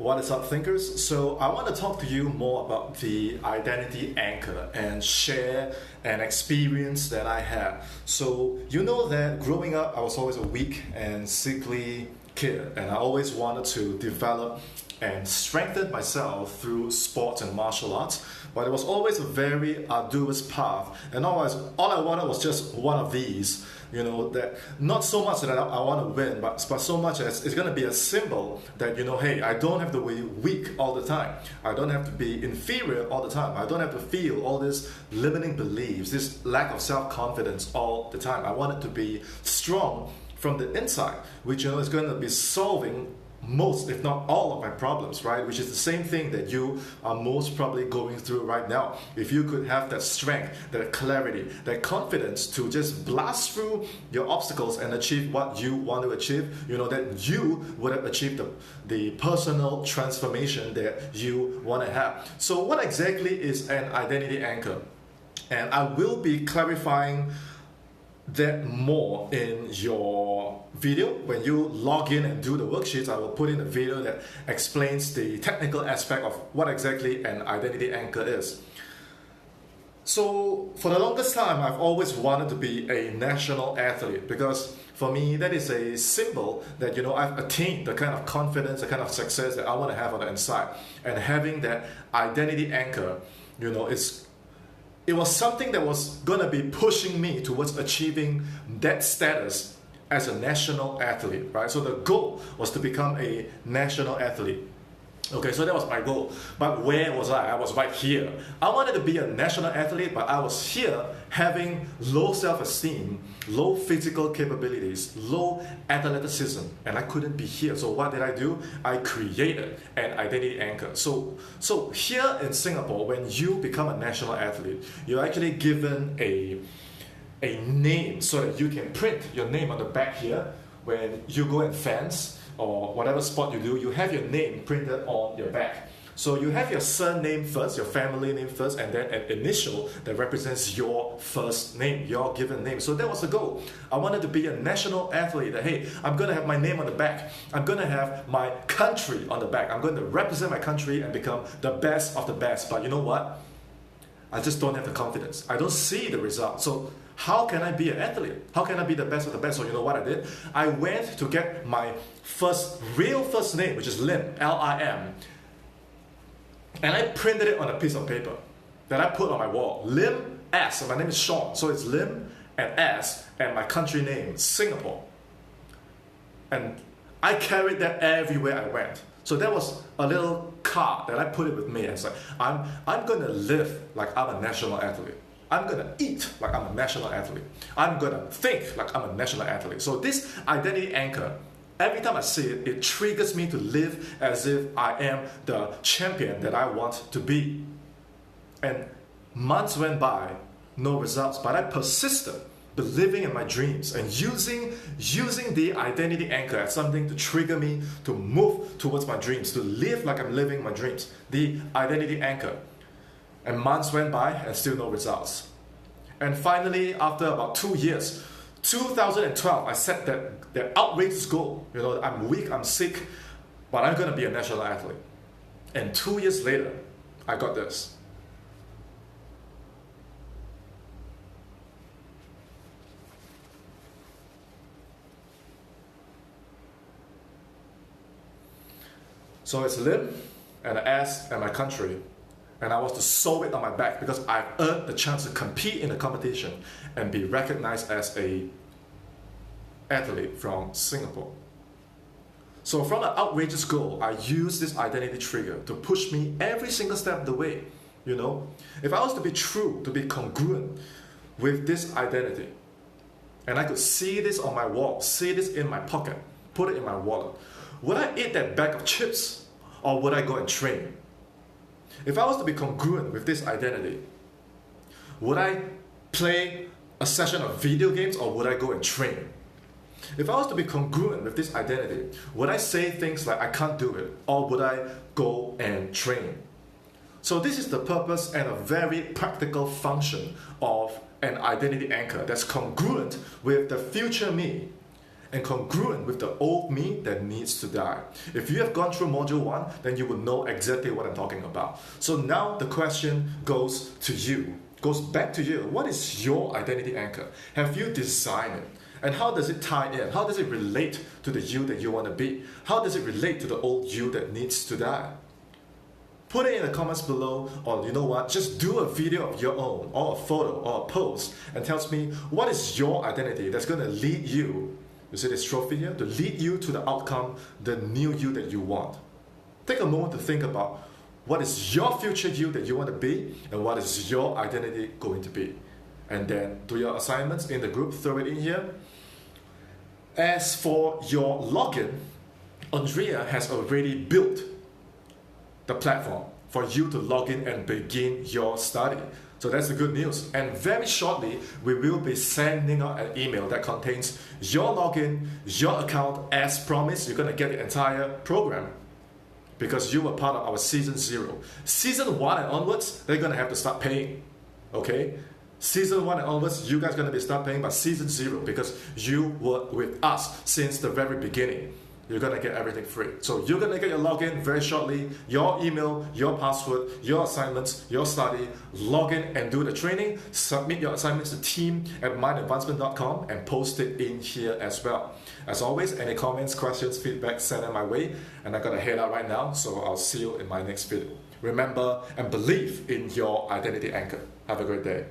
What is up, thinkers? So I want to talk to you more about the identity anchor and share an experience that I had. So you know that growing up, I was always a weak and sickly kid, and I always wanted to develop and strengthen myself through sports and martial arts. But it was always a very arduous path, and all I wanted was just one of these. You know, that not so much that I want to win, but so much as it's going to be a symbol that, you know, hey, I don't have to be weak all the time. I don't have to be inferior all the time. I don't have to feel all these limiting beliefs, this lack of self-confidence all the time. I want it to be strong from the inside, which, you know, is going to be solving most, if not all, of my problems, right? Which is the same thing that you are most probably going through right now. If you could have that strength, that clarity, that confidence to just blast through your obstacles and achieve what you want to achieve, you know, that you would have achieved the personal transformation that you want to have. So what exactly is an identity anchor? And I will be clarifying that more in your video. When you log in and do the worksheets, I will put in a video that explains the technical aspect of what exactly an identity anchor is. So for the longest time, I've always wanted to be a national athlete, because for me that is a symbol that, you know, I've attained the kind of confidence, the kind of success that I want to have on the inside. And having that identity anchor, you know, it was something that was going to be pushing me towards achieving that status as a national athlete, right? So the goal was to become a national athlete. Okay, so that was my goal. But where was I? I was right here. I wanted to be a national athlete, but I was here having low self-esteem, low physical capabilities, low athleticism, and I couldn't be here. So what did I do? I created an identity anchor. So here in Singapore, when you become a national athlete, you're actually given a name so that you can print your name on the back here. When you go and fence or whatever sport you do, you have your name printed on your back. So you have your surname first, your family name first, and then an initial that represents your first name, your given name. So that was the goal. I wanted to be a national athlete, that, hey, I'm going to have my name on the back. I'm going to have my country on the back. I'm going to represent my country and become the best of the best. But you know what? I just don't have the confidence. I don't see the result. So how can I be an athlete? How can I be the best of the best? So you know what I did? I went to get my real first name, which is Lim, L-I-M. And I printed it on a piece of paper that I put on my wall. Lim S, and my name is Sean. So it's Lim and S and my country name, Singapore. And I carried that everywhere I went. So that was a little card that I put it with me. And it's like, I'm going to live like I'm a national athlete. I'm going to eat like I'm a national athlete. I'm going to think like I'm a national athlete. So this identity anchor, every time I see it, it triggers me to live as if I am the champion that I want to be. And months went by, no results, but I persisted, believing in my dreams and using the identity anchor as something to trigger me to move towards my dreams, to live like I'm living my dreams. The identity anchor. And months went by and still no results. And finally, after about 2 years, 2012, I set that outrageous goal. You know, I'm weak, I'm sick, but I'm going to be a national athlete. And 2 years later, I got this. So it's Lim and an S and my country. And I was to sew it on my back because I've earned the chance to compete in the competition and be recognized as an athlete from Singapore. So from an outrageous goal, I used this identity trigger to push me every single step of the way. You know, if I was to be true, to be congruent with this identity, and I could see this on my wall, see this in my pocket, put it in my wallet, would I eat that bag of chips or would I go and train? If I was to be congruent with this identity, would I play a session of video games or would I go and train? If I was to be congruent with this identity, would I say things like I can't do it or would I go and train? So this is the purpose and a very practical function of an identity anchor that's congruent with the future me and congruent with the old me that needs to die. If you have gone through module 1, then you will know exactly what I'm talking about. So now the question goes to you, goes back to you. What is your identity anchor? Have you designed it? And how does it tie in? How does it relate to the you that you want to be? How does it relate to the old you that needs to die? Put it in the comments below, or you know what, just do a video of your own, or a photo, or a post, and tells me what is your identity that's going to lead you, you see this trophy here, to lead you to the outcome, the new you that you want. Take a moment to think about what is your future you that you want to be, and what is your identity going to be. And then do your assignments in the group, throw it in here. As for your login, Andrea has already built the platform for you to log in and begin your study. So that's the good news. And very shortly, we will be sending out an email that contains your login, your account. As promised, you're going to get the entire program because you were part of our season 0. Season 1 and onwards, they're going to have to start paying. Okay? Season 1 and onwards, you guys are going to be start paying by season 0 because you were with us since the very beginning. You're going to get everything free. So you're going to get your login very shortly, your email, your password, your assignments, your study. Log in and do the training. Submit your assignments to team@mindadvancement.com and post it in here as well. As always, any comments, questions, feedback, send them my way. And I got to head out right now, so I'll see you in my next video. Remember and believe in your identity anchor. Have a great day.